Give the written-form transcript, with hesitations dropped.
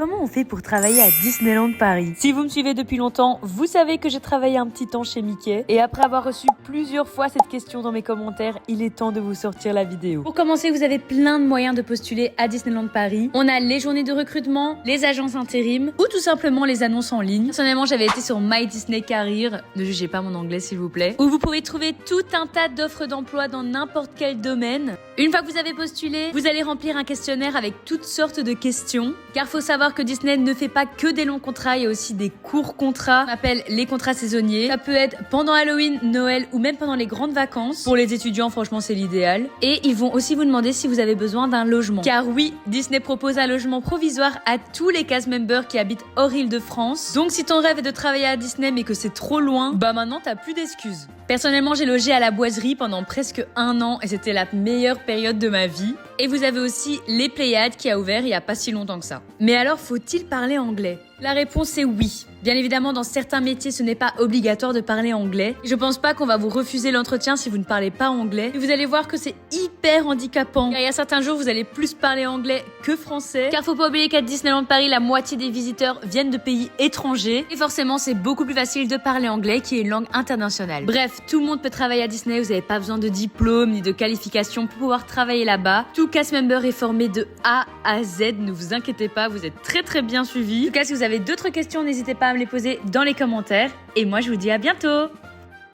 Comment on fait pour travailler à Disneyland Paris? Si vous me suivez depuis longtemps, vous savez que j'ai travaillé un petit temps chez Mickey. Et après avoir reçu plusieurs fois cette question dans mes commentaires, il est temps de vous sortir la vidéo. Pour commencer, vous avez plein de moyens de postuler à Disneyland Paris. On a les journées de recrutement, les agences intérim ou tout simplement les annonces en ligne. Personnellement, j'avais été sur My Disney Career, ne jugez pas mon anglais s'il vous plaît, où vous pouvez trouver tout un tas d'offres d'emploi dans n'importe quel domaine. Une fois que vous avez postulé, vous allez remplir un questionnaire avec toutes sortes de questions, car faut savoir que Disney ne fait pas que des longs contrats, il y a aussi des courts contrats, on appelle les contrats saisonniers. Ça peut être pendant Halloween, Noël ou même pendant les grandes vacances. Pour les étudiants, franchement, c'est l'idéal. Et ils vont aussi vous demander si vous avez besoin d'un logement. Car oui, Disney propose un logement provisoire à tous les cast members qui habitent hors Île-de-France. Donc si ton rêve est de travailler à Disney mais que c'est trop loin, bah maintenant t'as plus d'excuses. Personnellement, j'ai logé à la Boiserie pendant presque 1 an et c'était la meilleure période de ma vie. Et vous avez aussi les Pléiades qui a ouvert il y a pas si longtemps que ça. Mais alors, faut-il parler anglais? La réponse est oui. Bien évidemment, dans certains métiers, ce n'est pas obligatoire de parler anglais. Je pense pas qu'on va vous refuser l'entretien si vous ne parlez pas anglais. Et vous allez voir que c'est hyper handicapant. Car il y a certains jours, vous allez plus parler anglais que français. Car faut pas oublier qu'à Disneyland Paris, la moitié des visiteurs viennent de pays étrangers. Et forcément, c'est beaucoup plus facile de parler anglais qui est une langue internationale. Bref, tout le monde peut travailler à Disney. Vous n'avez pas besoin de diplôme ni de qualification pour pouvoir travailler là-bas. Tout cast member est formé de A à Z. Ne vous inquiétez pas, vous êtes très bien suivis. En tout cas, si vous avez d'autres questions, n'hésitez pas à me les poser dans les commentaires. Et moi, je vous dis à bientôt!